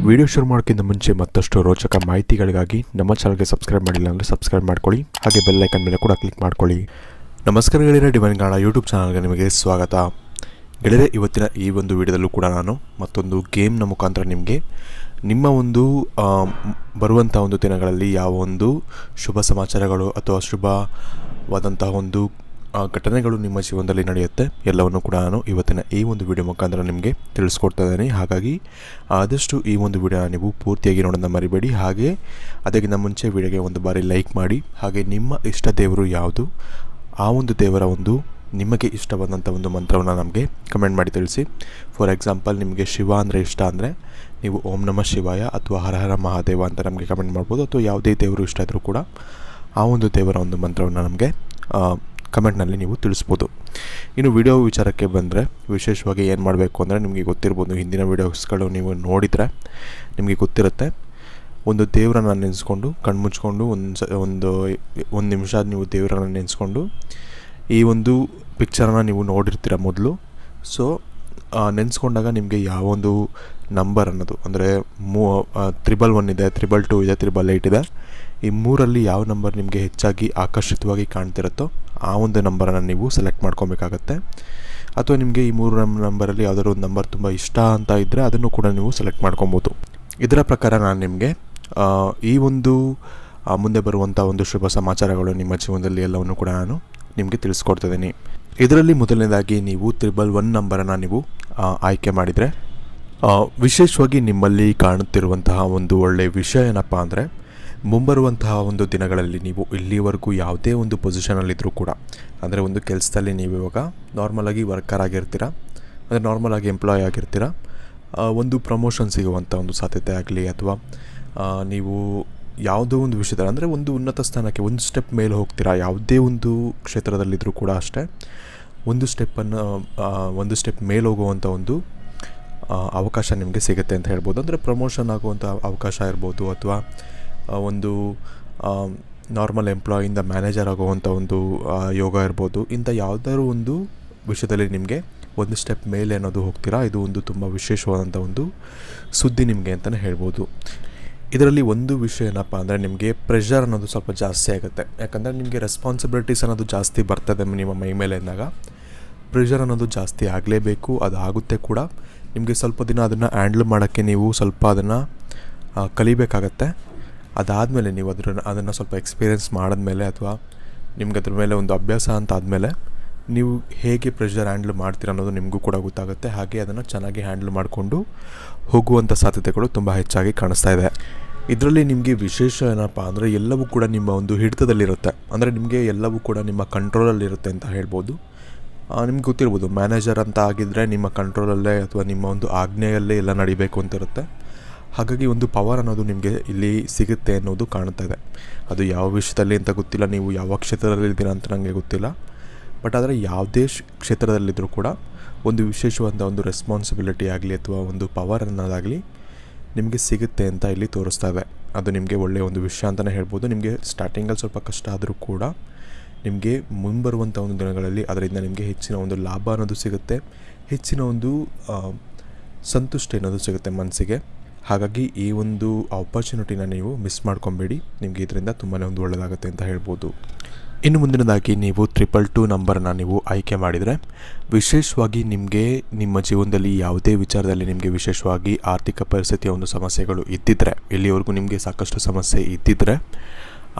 Video ಶುರು ಮಾಡೋಕ್ಕಿಂತ ಮುಂಚೆ ಮತ್ತಷ್ಟು ರೋಚಕ ಮಾಹಿತಿಗಳಿಗಾಗಿ ನಮ್ಮ ಚಾನಲ್ಗೆ ಸಬ್ಸ್ಕ್ರೈಬ್ ಮಾಡಿಲ್ಲ ಅಂದರೆ ಸಬ್ಸ್ಕ್ರೈಬ್ ಮಾಡ್ಕೊಳ್ಳಿ, ಹಾಗೆ ಬೆಲ್ ಐಕನ್ ಮೇಲೆ ಕೂಡ ಕ್ಲಿಕ್ ಮಾಡ್ಕೊಳ್ಳಿ. ನಮಸ್ಕಾರ ಗೆಳೆಯರೆ, ಡಿವೈನ್ ಗಾಣ ಯೂಟ್ಯೂಬ್ ಚಾನಲ್ಗೆ ನಿಮಗೆ ಸ್ವಾಗತ. ಗೆಳೆಯರೆ, ಇವತ್ತಿನ ಈ ಒಂದು ವಿಡಿಯೋದಲ್ಲೂ ಕೂಡ ನಾನು ಮತ್ತೊಂದು ಗೇಮ್ನ ಮುಖಾಂತರ ನಿಮಗೆ ನಿಮ್ಮ ಒಂದು ಬರುವಂಥ ಒಂದು ದಿನಗಳಲ್ಲಿ ಯಾವ ಒಂದು ಶುಭ ಸಮಾಚಾರಗಳು ಅಥವಾ ಶುಭವಾದಂತಹ ಒಂದು ಘಟನೆಗಳು ನಿಮ್ಮ ಜೀವನದಲ್ಲಿ ನಡೆಯುತ್ತೆ ಎಲ್ಲವನ್ನು ಕೂಡ ನಾನು ಇವತ್ತಿನ ಈ ಒಂದು ವಿಡಿಯೋ ಮುಖಾಂತರ ನಿಮಗೆ ತಿಳಿಸ್ಕೊಡ್ತಾ ಇದ್ದೇನೆ. ಹಾಗಾಗಿ ಆದಷ್ಟು ಈ ಒಂದು ವಿಡಿಯೋನ ನೀವು ಪೂರ್ತಿಯಾಗಿ ನೋಡೋದನ್ನ ಮರಿಬೇಡಿ. ಹಾಗೆ ಅದಕ್ಕಿಂತ ಮುಂಚೆ ವಿಡಿಯೋಗೆ ಒಂದು ಬಾರಿ ಲೈಕ್ ಮಾಡಿ, ಹಾಗೆ ನಿಮ್ಮ ಇಷ್ಟ ದೇವರು ಯಾವುದು ಆ ಒಂದು ದೇವರ ಒಂದು ನಿಮಗೆ ಇಷ್ಟವಾದಂಥ ಒಂದು ಮಂತ್ರವನ್ನು ನಮಗೆ ಕಮೆಂಟ್ ಮಾಡಿ ತಿಳಿಸಿ. ಫಾರ್ ಎಕ್ಸಾಂಪಲ್, ನಿಮಗೆ ಶಿವ ಅಂದರೆ ಇಷ್ಟ ಅಂದರೆ ನೀವು ಓಂ ನಮಃ ಶಿವಾಯ ಅಥವಾ ಹರ ಹರ ಮಹಾದೇವ ಅಂತ ನಮಗೆ ಕಮೆಂಟ್ ಮಾಡ್ಬೋದು, ಅಥವಾ ಯಾವುದೇ ದೇವರು ಇಷ್ಟ ಆದರೂ ಕೂಡ ಆ ಒಂದು ದೇವರ ಒಂದು ಮಂತ್ರವನ್ನು ನಮಗೆ ಕಮೆಂಟ್ನಲ್ಲಿ ನೀವು ತಿಳಿಸ್ಬೋದು. ಇನ್ನು ವಿಡಿಯೋ ವಿಚಾರಕ್ಕೆ ಬಂದರೆ ವಿಶೇಷವಾಗಿ ಏನು ಮಾಡಬೇಕು ಅಂದರೆ, ನಿಮಗೆ ಗೊತ್ತಿರ್ಬೋದು, ಹಿಂದಿನ ವೀಡಿಯೋಸ್ಗಳು ನೀವು ನೋಡಿದರೆ ನಿಮಗೆ ಗೊತ್ತಿರುತ್ತೆ. ಒಂದು ದೇವರನ್ನು ನೆನೆಸ್ಕೊಂಡು ಕಣ್ಮುಚ್ಕೊಂಡು ಒಂದು ನಿಮಿಷ ನೀವು ದೇವರನ್ನು ನೆನೆಸ್ಕೊಂಡು ಈ ಒಂದು ಪಿಕ್ಚರನ್ನು ನೀವು ನೋಡಿರ್ತೀರ ಮೊದಲು. ಸೊ ನೆನೆಸ್ಕೊಂಡಾಗ ನಿಮಗೆ ಯಾವೊಂದು ನಂಬರ್ ಅನ್ನೋದು ಅಂದರೆ 111 ಇದೆ, 222 ಇದೆ, 888 ಇದೆ, ಈ ಮೂರಲ್ಲಿ ಯಾವ ನಂಬರ್ ನಿಮಗೆ ಹೆಚ್ಚಾಗಿ ಆಕರ್ಷಿತವಾಗಿ ಕಾಣ್ತಿರುತ್ತೋ ಆ ಒಂದು ನಂಬರನ್ನು ನೀವು ಸೆಲೆಕ್ಟ್ ಮಾಡ್ಕೊಬೇಕಾಗತ್ತೆ. ಅಥವಾ ನಿಮಗೆ ಈ 3 ನಂಬರಲ್ಲಿ ಯಾವುದಾದ್ರು ಒಂದು ನಂಬರ್ ತುಂಬ ಇಷ್ಟ ಅಂತ ಇದ್ದರೆ ಅದನ್ನು ಕೂಡ ನೀವು ಸೆಲೆಕ್ಟ್ ಮಾಡ್ಕೊಬೋದು. ಇದರ ಪ್ರಕಾರ ನಾನು ನಿಮಗೆ ಈ ಒಂದು ಮುಂದೆ ಬರುವಂಥ ಒಂದು ಶುಭ ಸಮಾಚಾರಗಳು ನಿಮ್ಮ ಜೀವನದಲ್ಲಿ ಎಲ್ಲವನ್ನು ಕೂಡ ನಾನು ನಿಮಗೆ ತಿಳಿಸ್ಕೊಡ್ತಿದ್ದೀನಿ. ಇದರಲ್ಲಿ ಮೊದಲನೇದಾಗಿ ನೀವು 111 ನಂಬರನ್ನು ನೀವು ಆಯ್ಕೆ ಮಾಡಿದರೆ ವಿಶೇಷವಾಗಿ ನಿಮ್ಮಲ್ಲಿ ಕಾಣುತ್ತಿರುವಂತಹ ಒಂದು ಒಳ್ಳೆಯ ವಿಷಯ ಏನಪ್ಪ ಅಂದರೆ, ಮುಂಬರುವಂತಹ ಒಂದು ದಿನಗಳಲ್ಲಿ ನೀವು ಇಲ್ಲಿವರೆಗೂ ಯಾವುದೇ ಒಂದು ಪೊಸಿಷನಲ್ಲಿದ್ದರೂ ಕೂಡ, ಅಂದರೆ ಒಂದು ಕೆಲಸದಲ್ಲಿ ನೀವು ಇವಾಗ ನಾರ್ಮಲಾಗಿ ವರ್ಕರ್ ಆಗಿರ್ತೀರ, ಅಂದರೆ ನಾರ್ಮಲಾಗಿ ಎಂಪ್ಲಾಯ್ ಆಗಿರ್ತೀರ, ಒಂದು ಪ್ರಮೋಷನ್ ಸಿಗುವಂಥ ಒಂದು ಸಾಧ್ಯತೆ ಆಗಲಿ, ಅಥವಾ ನೀವು ಯಾವುದೋ ಒಂದು ವಿಷಯದಲ್ಲಿ ಅಂದರೆ ಒಂದು ಉನ್ನತ ಸ್ಥಾನಕ್ಕೆ ಒಂದು ಸ್ಟೆಪ್ ಮೇಲೆ ಹೋಗ್ತೀರಾ, ಯಾವುದೇ ಒಂದು ಕ್ಷೇತ್ರದಲ್ಲಿದ್ದರೂ ಕೂಡ ಅಷ್ಟೇ ಒಂದು ಸ್ಟೆಪ್ ಮೇಲೆ ಹೋಗುವಂಥ ಒಂದು ಅವಕಾಶ ನಿಮಗೆ ಸಿಗುತ್ತೆ ಅಂತ ಹೇಳ್ಬೋದು. ಅಂದರೆ ಪ್ರಮೋಷನ್ ಆಗುವಂಥ ಅವಕಾಶ ಇರ್ಬೋದು, ಅಥವಾ ಒಂದು ನಾರ್ಮಲ್ ಎಂಪ್ಲಾಯಿಂದ ಮ್ಯಾನೇಜರ್ ಆಗುವಂಥ ಒಂದು ಯೋಗ ಇರ್ಬೋದು. ಇಂಥ ಯಾವುದಾದ್ರು ಒಂದು ವಿಷಯದಲ್ಲಿ ನಿಮಗೆ ಒಂದು ಸ್ಟೆಪ್ ಮೇಲೆ ಅನ್ನೋದು ಹೋಗ್ತೀರಾ. ಇದು ಒಂದು ತುಂಬ ವಿಶೇಷವಾದಂಥ ಒಂದು ಸುದ್ದಿ ನಿಮಗೆ ಅಂತಲೇ ಹೇಳ್ಬೋದು. ಇದರಲ್ಲಿ ಒಂದು ವಿಷಯ ಏನಪ್ಪ ಅಂದರೆ, ನಿಮಗೆ ಪ್ರೆಷರ್ ಅನ್ನೋದು ಸ್ವಲ್ಪ ಜಾಸ್ತಿ ಆಗುತ್ತೆ. ಯಾಕಂದರೆ ನಿಮಗೆ ರೆಸ್ಪಾನ್ಸಿಬಿಲಿಟೀಸ್ ಅನ್ನೋದು ಜಾಸ್ತಿ ಬರ್ತದೆ ನಿಮ್ಮ ಮೈ ಮೇಲೆ ಅಂದಾಗ ಪ್ರೆಷರ್ ಅನ್ನೋದು ಜಾಸ್ತಿ ಆಗಲೇಬೇಕು, ಅದು ಆಗುತ್ತೆ ಕೂಡ. ನಿಮಗೆ ಸ್ವಲ್ಪ ದಿನ ಅದನ್ನು ಹ್ಯಾಂಡ್ಲ್ ಮಾಡೋಕ್ಕೆ ನೀವು ಸ್ವಲ್ಪ ಅದನ್ನು ಕಲಿಬೇಕಾಗತ್ತೆ. ಅದಾದಮೇಲೆ ನೀವು ಅದನ್ನು ಸ್ವಲ್ಪ ಎಕ್ಸ್ಪೀರಿಯೆನ್ಸ್ ಮಾಡಿದ್ಮೇಲೆ, ಅಥವಾ ನಿಮ್ಗೆ ಅದ್ರ ಮೇಲೆ ಒಂದು ಅಭ್ಯಾಸ ಅಂತ ಆದಮೇಲೆ ನೀವು ಹೇಗೆ ಪ್ರೆಷರ್ ಹ್ಯಾಂಡ್ಲ್ ಮಾಡ್ತೀರ ಅನ್ನೋದು ನಿಮಗೂ ಕೂಡ ಗೊತ್ತಾಗುತ್ತೆ. ಹಾಗೆ ಅದನ್ನು ಚೆನ್ನಾಗಿ ಹ್ಯಾಂಡ್ಲ್ ಮಾಡಿಕೊಂಡು ಹೋಗುವಂಥ ಸಾಧ್ಯತೆಗಳು ತುಂಬ ಹೆಚ್ಚಾಗಿ ಕಾಣಿಸ್ತಾ ಇದೆ. ಇದರಲ್ಲಿ ನಿಮಗೆ ವಿಶೇಷ ಏನಪ್ಪ ಅಂದರೆ, ಎಲ್ಲವೂ ಕೂಡ ನಿಮ್ಮ ಒಂದು ಹಿಡಿತದಲ್ಲಿರುತ್ತೆ. ಅಂದರೆ ನಿಮಗೆ ಎಲ್ಲವೂ ಕೂಡ ನಿಮ್ಮ ಕಂಟ್ರೋಲಲ್ಲಿರುತ್ತೆ ಅಂತ ಹೇಳ್ಬೋದು. ನಿಮ್ಗೆ ಗೊತ್ತಿರ್ಬೋದು, ಮ್ಯಾನೇಜರ್ ಅಂತ ಆಗಿದ್ದರೆ ನಿಮ್ಮ ಕಂಟ್ರೋಲಲ್ಲೇ ಅಥವಾ ನಿಮ್ಮ ಒಂದು ಆಜ್ಞೆಯಲ್ಲೇ ಎಲ್ಲ ನಡಿಬೇಕು ಅಂತ ಇರುತ್ತೆ. ಹಾಗಾಗಿ ಒಂದು ಪವರ್ ಅನ್ನೋದು ನಿಮಗೆ ಇಲ್ಲಿ ಸಿಗುತ್ತೆ ಅನ್ನೋದು ಕಾಣ್ತಾ ಇದೆ. ಅದು ಯಾವ ವಿಷಯದಲ್ಲಿ ಅಂತ ಗೊತ್ತಿಲ್ಲ, ನೀವು ಯಾವ ಕ್ಷೇತ್ರದಲ್ಲಿದ್ದೀರ ಅಂತ ನನಗೆ ಗೊತ್ತಿಲ್ಲ. ಬಟ್ ಆದರೆ ಯಾವುದೇ ಕ್ಷೇತ್ರದಲ್ಲಿದ್ದರೂ ಕೂಡ ಒಂದು ವಿಶೇಷವಾದ ಒಂದು ರೆಸ್ಪಾನ್ಸಿಬಿಲಿಟಿ ಆಗಲಿ ಅಥವಾ ಒಂದು ಪವರ್ ಅನ್ನೋದಾಗಲಿ ನಿಮಗೆ ಸಿಗುತ್ತೆ ಅಂತ ಇಲ್ಲಿ ತೋರಿಸ್ತಾ ಇದೆ. ಅದು ನಿಮಗೆ ಒಳ್ಳೆಯ ಒಂದು ವಿಷಯ ಅಂತಲೇ ಹೇಳ್ಬೋದು. ನಿಮಗೆ ಸ್ಟಾರ್ಟಿಂಗಲ್ಲಿ ಸ್ವಲ್ಪ ಕಷ್ಟ ಆದರೂ ಕೂಡ ನಿಮಗೆ ಮುಂಬರುವಂಥ ಒಂದು ದಿನಗಳಲ್ಲಿ ಅದರಿಂದ ನಿಮಗೆ ಹೆಚ್ಚಿನ ಒಂದು ಲಾಭ ಅನ್ನೋದು ಸಿಗುತ್ತೆ, ಹೆಚ್ಚಿನ ಒಂದು ಸಂತುಷ್ಟಿ ಅನ್ನೋದು ಸಿಗುತ್ತೆ ಮನಸ್ಸಿಗೆ. ಹಾಗಾಗಿ ಈ ಒಂದು ಆಪರ್ಚುನಿಟಿನ ನೀವು ಮಿಸ್ ಮಾಡ್ಕೊಬೇಡಿ, ನಿಮಗೆ ಇದರಿಂದ ತುಂಬಾ ಒಂದು ಒಳ್ಳೆಯದಾಗುತ್ತೆ ಅಂತ ಹೇಳ್ಬೋದು. ಇನ್ನು ಮುಂದಿನದಾಗಿ ನೀವು 222 ನಂಬರನ್ನು ನೀವು ಆಯ್ಕೆ ಮಾಡಿದರೆ, ವಿಶೇಷವಾಗಿ ನಿಮಗೆ ನಿಮ್ಮ ಜೀವನದಲ್ಲಿ ಯಾವುದೇ ವಿಚಾರದಲ್ಲಿ ನಿಮಗೆ ವಿಶೇಷವಾಗಿ ಆರ್ಥಿಕ ಪರಿಸ್ಥಿತಿಯ ಒಂದು ಸಮಸ್ಯೆಗಳು ಇದ್ದಿದ್ದರೆ, ಇಲ್ಲಿವರೆಗೂ ನಿಮಗೆ ಸಾಕಷ್ಟು ಸಮಸ್ಯೆ ಇದ್ದಿದ್ದರೆ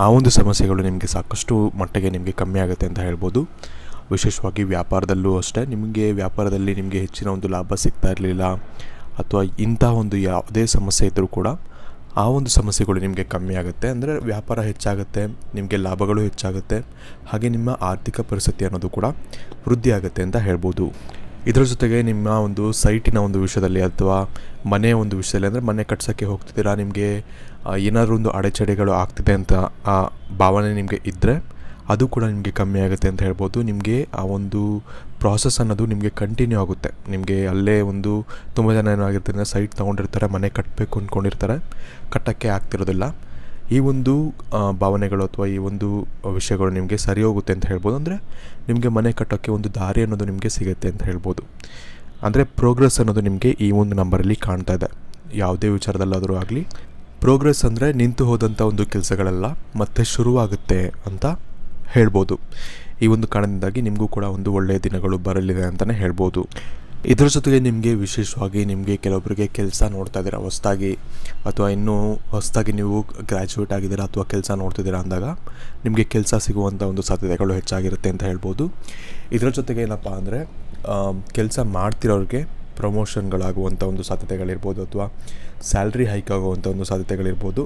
ಆ ಒಂದು ಸಮಸ್ಯೆಗಳು ನಿಮಗೆ ಸಾಕಷ್ಟು ಮಟ್ಟಿಗೆ ನಿಮಗೆ ಕಮ್ಮಿ ಆಗುತ್ತೆ ಅಂತ ಹೇಳ್ಬೋದು. ವಿಶೇಷವಾಗಿ ವ್ಯಾಪಾರದಲ್ಲೂ ಅಷ್ಟೇ, ನಿಮಗೆ ವ್ಯಾಪಾರದಲ್ಲಿ ನಿಮಗೆ ಹೆಚ್ಚಿನ ಒಂದು ಲಾಭ ಸಿಗ್ತಾ ಇರಲಿಲ್ಲ, ಅಥವಾ ಇಂಥ ಒಂದು ಯಾವುದೇ ಸಮಸ್ಯೆ ಇದ್ದರೂ ಕೂಡ ಆ ಒಂದು ಸಮಸ್ಯೆಗಳು ನಿಮಗೆ ಕಮ್ಮಿ ಆಗುತ್ತೆ. ಅಂದರೆ ವ್ಯಾಪಾರ ಹೆಚ್ಚಾಗುತ್ತೆ, ನಿಮಗೆ ಲಾಭಗಳು ಹೆಚ್ಚಾಗುತ್ತೆ, ಹಾಗೆ ನಿಮ್ಮ ಆರ್ಥಿಕ ಪರಿಸ್ಥಿತಿ ಅನ್ನೋದು ಕೂಡ ವೃದ್ಧಿ ಆಗುತ್ತೆ ಅಂತ ಹೇಳ್ಬೋದು. ಇದರ ಜೊತೆಗೆ ನಿಮ್ಮ ಒಂದು ಸೈಟಿನ ಒಂದು ವಿಷಯದಲ್ಲಿ ಅಥವಾ ಮನೆಯ ಒಂದು ವಿಷಯದಲ್ಲಿ, ಅಂದರೆ ಮನೆ ಕಟ್ಸೋಕ್ಕೆ ಹೋಗ್ತಿದ್ದೀರಾ, ನಿಮಗೆ ಏನಾದರೂ ಒಂದು ಅಡೆಚಣೆಗಳು ಆಗ್ತಿದೆ ಅಂತ ಆ ಭಾವನೆ ನಿಮಗೆ ಇದ್ದರೆ ಅದು ಕೂಡ ನಿಮಗೆ ಕಮ್ಮಿ ಆಗುತ್ತೆ ಅಂತ ಹೇಳ್ಬೋದು. ನಿಮಗೆ ಆ ಒಂದು ಪ್ರಾಸೆಸ್ ಅನ್ನೋದು ನಿಮಗೆ ಕಂಟಿನ್ಯೂ ಆಗುತ್ತೆ. ನಿಮಗೆ ಅಲ್ಲೇ ಒಂದು ತುಂಬ ಜನ ಏನಾಗಿರ್ತಾರೆ, ಸೈಟ್ ತೊಗೊಂಡಿರ್ತಾರೆ, ಮನೆ ಕಟ್ಟಬೇಕು ಅಂದ್ಕೊಂಡಿರ್ತಾರೆ, ಕಟ್ಟೋಕ್ಕೆ ಆಗ್ತಿರೋದಿಲ್ಲ. ಈ ಒಂದು ಭಾವನೆಗಳು ಅಥವಾ ಈ ಒಂದು ವಿಷಯಗಳು ನಿಮಗೆ ಸರಿ ಹೋಗುತ್ತೆ ಅಂತ ಹೇಳ್ಬೋದು. ಅಂದರೆ ನಿಮಗೆ ಮನೆ ಕಟ್ಟೋಕ್ಕೆ ಒಂದು ದಾರಿ ಅನ್ನೋದು ನಿಮಗೆ ಸಿಗುತ್ತೆ ಅಂತ ಹೇಳ್ಬೋದು. ಅಂದರೆ ಪ್ರೋಗ್ರೆಸ್ ಅನ್ನೋದು ನಿಮಗೆ ಈ ಒಂದು ನಂಬರಲ್ಲಿ ಕಾಣ್ತಾ ಇದೆ. ಯಾವುದೇ ವಿಚಾರದಲ್ಲಾದರೂ ಆಗಲಿ ಪ್ರೋಗ್ರೆಸ್ ಅಂದರೆ ನಿಂತು ಹೋದಂಥ ಒಂದು ಕೆಲಸಗಳೆಲ್ಲ ಮತ್ತೆ ಶುರುವಾಗುತ್ತೆ ಅಂತ ಹೇಳ್ಬೋದು. ಈ ಒಂದು ಕಾರಣದಿಂದಾಗಿ ನಿಮಗೂ ಕೂಡ ಒಂದು ಒಳ್ಳೆಯ ದಿನಗಳು ಬರಲಿದೆ ಅಂತಲೇ ಹೇಳ್ಬೋದು. ಇದರ ಜೊತೆಗೆ ನಿಮಗೆ ವಿಶೇಷವಾಗಿ ನಿಮಗೆ ಕೆಲವೊಬ್ಬರಿಗೆ ಕೆಲಸ ನೋಡ್ತಾ ಇದ್ದೀರಾ ಹೊಸದಾಗಿ, ಅಥವಾ ಇನ್ನೂ ಹೊಸದಾಗಿ ನೀವು ಗ್ರ್ಯಾಜುಯೇಟ್ ಆಗಿದ್ದೀರಾ ಅಥವಾ ಕೆಲಸ ನೋಡ್ತಿದ್ದೀರಾ ಅಂದಾಗ ನಿಮಗೆ ಕೆಲಸ ಸಿಗುವಂಥ ಒಂದು ಸಾಧ್ಯತೆಗಳು ಹೆಚ್ಚಾಗಿರುತ್ತೆ ಅಂತ ಹೇಳ್ಬೋದು. ಇದರ ಜೊತೆಗೆ ಏನಪ್ಪ ಅಂದರೆ ಕೆಲಸ ಮಾಡ್ತಿರೋರಿಗೆ ಪ್ರಮೋಷನ್ಗಳಾಗುವಂಥ ಒಂದು ಸಾಧ್ಯತೆಗಳಿರ್ಬೋದು, ಅಥವಾ ಸ್ಯಾಲ್ರಿ ಹೈಕ್ ಆಗುವಂಥ ಒಂದು ಸಾಧ್ಯತೆಗಳಿರ್ಬೋದು.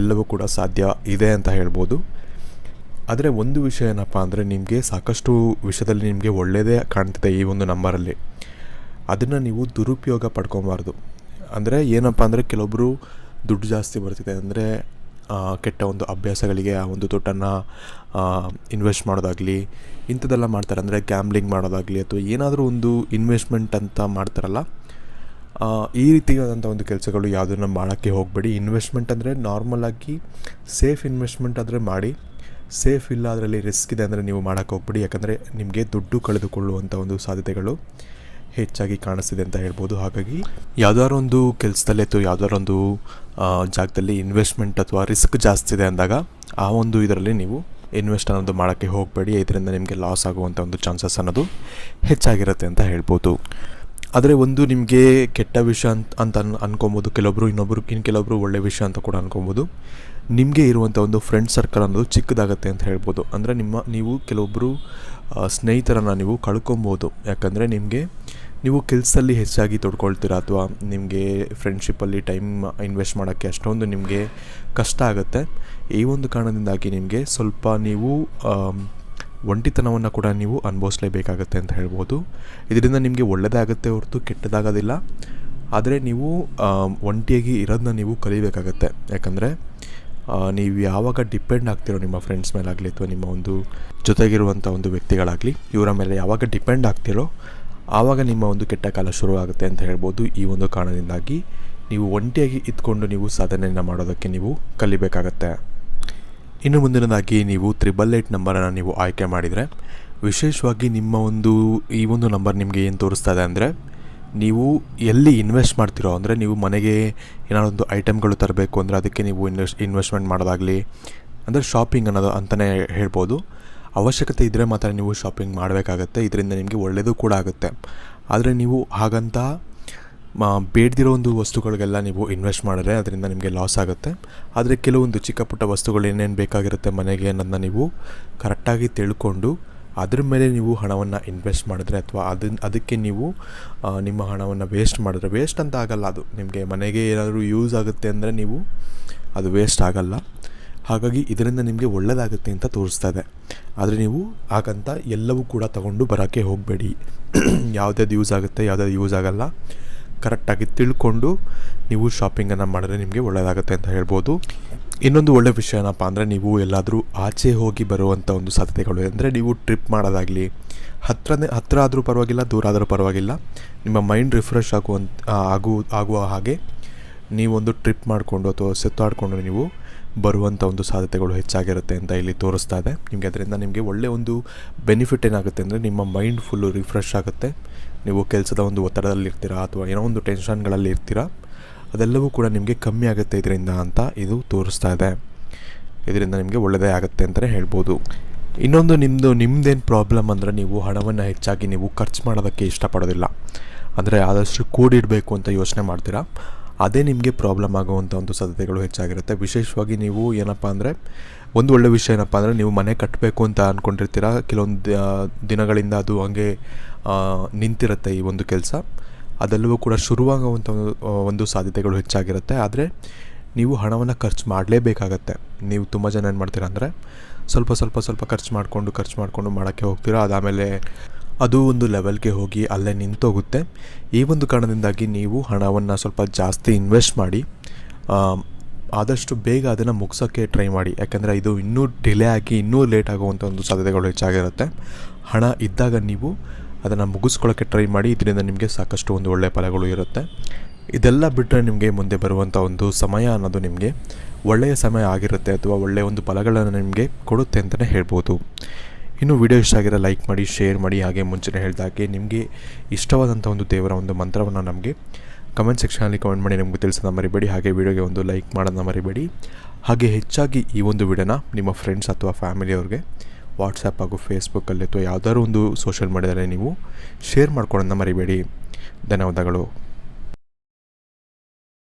ಎಲ್ಲವೂ ಕೂಡ ಸಾಧ್ಯ ಇದೆ ಅಂತ ಹೇಳ್ಬೋದು. ಆದರೆ ಒಂದು ವಿಷಯ ಏನಪ್ಪ ಅಂದರೆ ನಿಮಗೆ ಸಾಕಷ್ಟು ವಿಷಯದಲ್ಲಿ ನಿಮಗೆ ಒಳ್ಳೆಯದೇ ಕಾಣ್ತಿದೆ ಈ ಒಂದು ನಂಬರಲ್ಲಿ. ಅದನ್ನು ನೀವು ದುರುಪಯೋಗ ಪಡ್ಕೊಬಾರ್ದು. ಅಂದರೆ ಏನಪ್ಪ ಅಂದರೆ ಕೆಲವೊಬ್ಬರು ದುಡ್ಡು ಜಾಸ್ತಿ ಬರ್ತಿದೆ ಅಂದರೆ ಕೆಟ್ಟ ಒಂದು ಅಭ್ಯಾಸಗಳಿಗೆ ಆ ಒಂದು ದುಡ್ಡನ್ನು ಇನ್ವೆಸ್ಟ್ ಮಾಡೋದಾಗಲಿ ಇಂಥದ್ದೆಲ್ಲ ಮಾಡ್ತಾರೆ. ಅಂದರೆ ಗ್ಯಾಮ್ಲಿಂಗ್ ಮಾಡೋದಾಗಲಿ ಅಥವಾ ಏನಾದರೂ ಒಂದು ಇನ್ವೆಸ್ಟ್ಮೆಂಟ್ ಅಂತ ಮಾಡ್ತಾರಲ್ಲ, ಈ ರೀತಿಯಾದಂಥ ಒಂದು ಕೆಲಸಗಳು ಯಾವುದನ್ನು ಮಾಡೋಕ್ಕೆ ಹೋಗಬೇಡಿ. ಇನ್ವೆಸ್ಟ್ಮೆಂಟ್ ಅಂದರೆ ನಾರ್ಮಲಾಗಿ ಸೇಫ್ ಇನ್ವೆಸ್ಟ್ಮೆಂಟ್ ಆದರೆ ಮಾಡಿ, ಸೇಫ್ ಇಲ್ಲ ಅದರಲ್ಲಿ ರಿಸ್ಕ್ ಇದೆ ಅಂದರೆ ನೀವು ಮಾಡೋಕ್ಕೆ ಹೋಗ್ಬೇಡಿ. ಯಾಕಂದರೆ ನಿಮಗೆ ದುಡ್ಡು ಕಳೆದುಕೊಳ್ಳುವಂಥ ಒಂದು ಸಾಧ್ಯತೆಗಳು ಹೆಚ್ಚಾಗಿ ಕಾಣಿಸ್ತಿದೆ ಅಂತ ಹೇಳ್ಬೋದು. ಹಾಗಾಗಿ ಯಾವುದಾದ್ರು ಒಂದು ಕೆಲಸದಲ್ಲಿ ಅಥವಾ ಯಾವುದಾದ್ರು ಒಂದು ಜಾಗದಲ್ಲಿ ಇನ್ವೆಸ್ಟ್ಮೆಂಟ್ ಅಥವಾ ರಿಸ್ಕ್ ಜಾಸ್ತಿ ಇದೆ ಅಂದಾಗ ಆ ಒಂದು ಇದರಲ್ಲಿ ನೀವು ಇನ್ವೆಸ್ಟ್ ಅನ್ನೋದು ಮಾಡೋಕ್ಕೆ ಹೋಗಬೇಡಿ. ಇದರಿಂದ ನಿಮಗೆ ಲಾಸ್ ಆಗುವಂಥ ಒಂದು ಚಾನ್ಸಸ್ ಅನ್ನೋದು ಹೆಚ್ಚಾಗಿರುತ್ತೆ ಅಂತ ಹೇಳ್ಬೋದು. ಆದರೆ ಒಂದು ನಿಮಗೆ ಕೆಟ್ಟ ವಿಷಯ ಅಂತ ಅನ್ಕೊಬೋದು ಕೆಲವೊಬ್ಬರು, ಕೆಲವೊಬ್ಬರು ಒಳ್ಳೆಯ ವಿಷಯ ಅಂತ ಕೂಡ ಅನ್ಕೊಬೋದು. ನಿಮಗೆ ಇರುವಂಥ ಒಂದು ಫ್ರೆಂಡ್ ಸರ್ಕಲ್ ಅನ್ನೋದು ಚಿಕ್ಕದಾಗತ್ತೆ ಅಂತ ಹೇಳ್ಬೋದು. ಅಂದರೆ ನೀವು ಕೆಲವೊಬ್ಬರು ಸ್ನೇಹಿತರನ್ನು ನೀವು ಕಳ್ಕೊಬೋದು. ಯಾಕಂದರೆ ನೀವು ಕೆಲಸದಲ್ಲಿ ಹೆಚ್ಚಾಗಿ ತೊಡ್ಕೊಳ್ತೀರಾ ಅಥವಾ ನಿಮಗೆ ಫ್ರೆಂಡ್ಶಿಪ್ಪಲ್ಲಿ ಟೈಮ್ ಇನ್ವೆಸ್ಟ್ ಮಾಡೋಕ್ಕೆ ಅಷ್ಟೊಂದು ನಿಮಗೆ ಕಷ್ಟ ಆಗುತ್ತೆ. ಈ ಒಂದು ಕಾರಣದಿಂದಾಗಿ ನಿಮಗೆ ಸ್ವಲ್ಪ ನೀವು ಒಂಟಿತನವನ್ನು ಕೂಡ ನೀವು ಅನುಭವಿಸಲೇಬೇಕಾಗತ್ತೆ ಅಂತ ಹೇಳ್ಬೋದು. ಇದರಿಂದ ನಿಮಗೆ ಒಳ್ಳೆಯದಾಗುತ್ತೆ ಹೊರತು ಕೆಟ್ಟದಾಗೋದಿಲ್ಲ. ಆದರೆ ನೀವು ಒಂಟಿಯಾಗಿ ಇರೋದನ್ನ ನೀವು ಕಲಿಬೇಕಾಗತ್ತೆ. ಯಾಕಂದರೆ ನೀವು ಯಾವಾಗ ಡಿಪೆಂಡ್ ಆಗ್ತಿರೋ ನಿಮ್ಮ ಫ್ರೆಂಡ್ಸ್ ಮೇಲಾಗಲಿ ಅಥವಾ ನಿಮ್ಮ ಒಂದು ಜೊತೆಗಿರುವಂಥ ಒಂದು ವ್ಯಕ್ತಿಗಳಾಗಲಿ ಇವರ ಮೇಲೆ ಯಾವಾಗ ಡಿಪೆಂಡ್ ಆಗ್ತಿರೋ ಆವಾಗ ನಿಮ್ಮ ಒಂದು ಕೆಟ್ಟ ಕಾಲ ಶುರುವಾಗುತ್ತೆ ಅಂತ ಹೇಳ್ಬೋದು. ಈ ಒಂದು ಕಾರಣದಿಂದಾಗಿ ನೀವು ಒಂಟಿಯಾಗಿ ಇದ್ಕೊಂಡು ನೀವು ಸಾಧನೆಯನ್ನು ಮಾಡೋದಕ್ಕೆ ನೀವು ಕಲಿಬೇಕಾಗತ್ತೆ. ಇನ್ನು ಮುಂದಿನದಾಗಿ ನೀವು 888 ನಂಬರನ್ನು ನೀವು ಆಯ್ಕೆ ಮಾಡಿದರೆ ವಿಶೇಷವಾಗಿ ಈ ಒಂದು ನಂಬರ್ ನಿಮಗೆ ಏನು ತೋರಿಸ್ತಾ ಇದೆ ಅಂದರೆ ನೀವು ಎಲ್ಲಿ ಇನ್ವೆಸ್ಟ್ ಮಾಡ್ತಿರೋ, ಅಂದರೆ ನೀವು ಮನೆಗೆ ಏನಾದರೂ ಒಂದು ಐಟಮ್ಗಳು ತರಬೇಕು ಅಂದರೆ ಅದಕ್ಕೆ ನೀವು ಇನ್ವೆಸ್ಟ್ಮೆಂಟ್ ಮಾಡೋದಾಗಲಿ, ಅಂದರೆ ಶಾಪಿಂಗ್ ಅನ್ನೋದು ಅಂತಲೇ ಹೇಳ್ಬೋದು. ಅವಶ್ಯಕತೆ ಇದ್ದರೆ ಮಾತ್ರ ನೀವು ಶಾಪಿಂಗ್ ಮಾಡಬೇಕಾಗತ್ತೆ. ಇದರಿಂದ ನಿಮಗೆ ಒಳ್ಳೆಯದು ಕೂಡ ಆಗುತ್ತೆ. ಆದರೆ ನೀವು ಹಾಗಂತ ಬೇಡದಿರೋ ಒಂದು ವಸ್ತುಗಳಿಗೆಲ್ಲ ನೀವು ಇನ್ವೆಸ್ಟ್ ಮಾಡಿದ್ರೆ ಅದರಿಂದ ನಿಮಗೆ ಲಾಸ್ ಆಗುತ್ತೆ. ಆದರೆ ಕೆಲವೊಂದು ಚಿಕ್ಕ ಪುಟ್ಟ ವಸ್ತುಗಳು ಏನೇನು ಬೇಕಾಗಿರುತ್ತೆ ಮನೆಗೆ ಅನ್ನೋದನ್ನ ನೀವು ಕರೆಕ್ಟಾಗಿ ತಿಳ್ಕೊಂಡು ಅದ್ರ ಮೇಲೆ ನೀವು ಹಣವನ್ನು ಇನ್ವೆಸ್ಟ್ ಮಾಡಿದ್ರೆ ಅಥವಾ ಅದಕ್ಕೆ ನೀವು ನಿಮ್ಮ ಹಣವನ್ನು ವೇಸ್ಟ್ ಮಾಡಿದ್ರೆ, ವೇಸ್ಟ್ ಅಂತ ಆಗಲ್ಲ, ಅದು ನಿಮಗೆ ಮನೆಗೆ ಏನಾದರೂ ಯೂಸ್ ಆಗುತ್ತೆ ಅಂದರೆ ನೀವು ಅದು ವೇಸ್ಟ್ ಆಗಲ್ಲ. ಹಾಗಾಗಿ ಇದರಿಂದ ನಿಮಗೆ ಒಳ್ಳೆಯದಾಗುತ್ತೆ ಅಂತ ತೋರಿಸ್ತಾ ಇದೆ. ಆದರೆ ನೀವು ಹಾಗಂತ ಎಲ್ಲವೂ ಕೂಡ ತಗೊಂಡು ಬರೋಕ್ಕೆ ಹೋಗಬೇಡಿ. ಯಾವುದ್ಯಾವ್ದು ಯೂಸ್ ಆಗುತ್ತೆ, ಯಾವುದ್ಯಾವ್ದು ಯೂಸ್ ಆಗಲ್ಲ, ಕರೆಕ್ಟಾಗಿ ತಿಳ್ಕೊಂಡು ನೀವು ಶಾಪಿಂಗನ್ನು ಮಾಡಿದ್ರೆ ನಿಮಗೆ ಒಳ್ಳೆಯದಾಗುತ್ತೆ ಅಂತ ಹೇಳ್ಬೋದು. ಇನ್ನೊಂದು ಒಳ್ಳೆಯ ವಿಷಯ ಏನಪ್ಪ ಅಂದರೆ ನೀವು ಎಲ್ಲಾದರೂ ಆಚೆ ಹೋಗಿ ಬರುವಂಥ ಒಂದು ಸಾಧ್ಯತೆಗಳು, ಅಂದರೆ ನೀವು ಟ್ರಿಪ್ ಮಾಡೋದಾಗಲಿ, ಹತ್ತಿರ ಆದರೂ ಪರವಾಗಿಲ್ಲ, ದೂರ ಆದರೂ ಪರವಾಗಿಲ್ಲ, ನಿಮ್ಮ ಮೈಂಡ್ ರಿಫ್ರೆಶ್ ಆಗುವ ಹಾಗೆ ನೀವೊಂದು ಟ್ರಿಪ್ ಮಾಡಿಕೊಂಡು ಅಥವಾ ಸುತ್ತಾಡಿಕೊಂಡು ನೀವು ಬರುವಂಥ ಒಂದು ಸಾಧ್ಯತೆಗಳು ಹೆಚ್ಚಾಗಿರುತ್ತೆ ಅಂತ ಇಲ್ಲಿ ತೋರಿಸ್ತಾ ಇದೆ. ಅದರಿಂದ ನಿಮಗೆ ಒಳ್ಳೆಯ ಒಂದು ಬೆನಿಫಿಟ್ ಏನಾಗುತ್ತೆ ಅಂದರೆ ನಿಮ್ಮ ಮೈಂಡ್ ಫುಲ್ಲು ರಿಫ್ರೆಶ್ ಆಗುತ್ತೆ. ನೀವು ಕೆಲಸದ ಒಂದು ಒತ್ತಡದಲ್ಲಿರ್ತೀರಾ ಅಥವಾ ಏನೋ ಒಂದು ಟೆನ್ಷನ್ಗಳಲ್ಲಿ ಇರ್ತೀರಾ, ಅದೆಲ್ಲವೂ ಕೂಡ ನಿಮಗೆ ಕಮ್ಮಿ ಆಗುತ್ತೆ ಇದರಿಂದ ಅಂತ ಇದು ತೋರಿಸ್ತಾ ಇದೆ. ಇದರಿಂದ ನಿಮಗೆ ಒಳ್ಳೆಯದೇ ಆಗುತ್ತೆ ಅಂತಲೇ ಹೇಳ್ಬೋದು. ಇನ್ನೊಂದು ನಿಮ್ಮದೇನು ಪ್ರಾಬ್ಲಮ್ ಅಂದರೆ ನೀವು ಹಣವನ್ನು ಹೆಚ್ಚಾಗಿ ನೀವು ಖರ್ಚು ಮಾಡೋದಕ್ಕೆ ಇಷ್ಟಪಡೋದಿಲ್ಲ. ಅಂದರೆ ಆದಷ್ಟು ಕೂಡಿಡಬೇಕು ಅಂತ ಯೋಚನೆ ಮಾಡ್ತೀರಾ. ಅದೇ ನಿಮಗೆ ಪ್ರಾಬ್ಲಮ್ ಆಗುವಂಥ ಒಂದು ಸಾಧ್ಯತೆಗಳು ಹೆಚ್ಚಾಗಿರುತ್ತೆ. ವಿಶೇಷವಾಗಿ ನೀವು ಏನಪ್ಪ ಅಂದರೆ ಒಂದು ಒಳ್ಳೆಯ ವಿಷಯ ಏನಪ್ಪ ಅಂದರೆ ನೀವು ಮನೆ ಕಟ್ಟಬೇಕು ಅಂತ ಅಂದ್ಕೊಂಡಿರ್ತೀರ, ಕೆಲವೊಂದು ದಿನಗಳಿಂದ ಅದು ಹಂಗೆ ನಿಂತಿರುತ್ತೆ ಈ ಒಂದು ಕೆಲಸ. ಅದೆಲ್ಲವೂ ಕೂಡ ಶುರುವಾಗುವಂಥ ಒಂದು ಸಾಧ್ಯತೆಗಳು ಹೆಚ್ಚಾಗಿರುತ್ತೆ. ಆದರೆ ನೀವು ಹಣವನ್ನು ಖರ್ಚು ಮಾಡಲೇಬೇಕಾಗತ್ತೆ. ನೀವು ತುಂಬ ಜನ ಏನು ಮಾಡ್ತೀರಾ ಅಂದರೆ ಸ್ವಲ್ಪ ಖರ್ಚು ಮಾಡಿಕೊಂಡು ಮಾಡೋಕ್ಕೆ ಹೋಗ್ತೀರಾ. ಅದಾದಮೇಲೆ ಅದು ಒಂದು ಲೆವೆಲ್ಗೆ ಹೋಗಿ ಅಲ್ಲೇ ನಿಂತೋಗುತ್ತೆ. ಈ ಒಂದು ಕಾರಣದಿಂದಾಗಿ ನೀವು ಹಣವನ್ನು ಸ್ವಲ್ಪ ಜಾಸ್ತಿ ಇನ್ವೆಸ್ಟ್ ಮಾಡಿ ಆದಷ್ಟು ಬೇಗ ಅದನ್ನು ಮುಗಿಸೋಕ್ಕೆ ಟ್ರೈ ಮಾಡಿ. ಯಾಕಂದರೆ ಇದು ಇನ್ನೂ ಡಿಲೇ ಆಗಿ ಇನ್ನೂ ಲೇಟ್ ಆಗುವಂಥ ಒಂದು ಸಾಧ್ಯತೆಗಳು ಹೆಚ್ಚಾಗಿರುತ್ತೆ. ಹಣ ಇದ್ದಾಗ ನೀವು ಅದನ್ನು ಮುಗಿಸ್ಕೊಳ್ಳೋಕ್ಕೆ ಟ್ರೈ ಮಾಡಿ. ಇದರಿಂದ ನಿಮಗೆ ಸಾಕಷ್ಟು ಒಂದು ಒಳ್ಳೆಯ ಫಲಗಳು ಇರುತ್ತೆ. ಇದೆಲ್ಲ ಬಿಟ್ಟರೆ ನಿಮಗೆ ಮುಂದೆ ಬರುವಂಥ ಒಂದು ಸಮಯ ಅನ್ನೋದು ನಿಮಗೆ ಒಳ್ಳೆಯ ಸಮಯ ಆಗಿರುತ್ತೆ ಅಥವಾ ಒಳ್ಳೆಯ ಒಂದು ಫಲಗಳನ್ನು ನಿಮಗೆ ಕೊಡುತ್ತೆ ಅಂತಲೇ ಹೇಳ್ಬೋದು. ಇನ್ನು ವಿಡಿಯೋ ಇಷ್ಟ ಆಗಿರೋ ಲೈಕ್ ಮಾಡಿ, ಶೇರ್ ಮಾಡಿ. ಹಾಗೆ ಮುಂಚೆನೇ ಹೇಳಿದಾಗೆ ನಿಮಗೆ ಇಷ್ಟವಾದಂಥ ಒಂದು ದೇವರ ಒಂದು ಮಂತ್ರವನ್ನು ನಮಗೆ ಕಮೆಂಟ್ ಸೆಕ್ಷನಲ್ಲಿ ಕಮೆಂಟ್ ಮಾಡಿ ನಮಗೆ ತಿಳಿಸೋದನ್ನ ಮರಿಬೇಡಿ. ಹಾಗೆ ವಿಡಿಯೋಗೆ ಒಂದು ಲೈಕ್ ಮಾಡೋದನ್ನ ಮರಿಬೇಡಿ. ಹಾಗೆ ಹೆಚ್ಚಾಗಿ ಈ ಒಂದು ವಿಡಿಯೋನ ನಿಮ್ಮ ಫ್ರೆಂಡ್ಸ್ ಅಥವಾ ಫ್ಯಾಮಿಲಿಯವ್ರಿಗೆ ವಾಟ್ಸಪ್ ಹಾಗೂ ಫೇಸ್ಬುಕ್ಕಲ್ಲಿ ಅಥವಾ ಯಾವುದಾದ್ರು ಒಂದು ಸೋಷಿಯಲ್ ಮೀಡಿಯಾದಲ್ಲಿ ನೀವು ಶೇರ್ ಮಾಡ್ಕೊಳ್ಳೋದನ್ನ ಮರಿಬೇಡಿ. ಧನ್ಯವಾದಗಳು.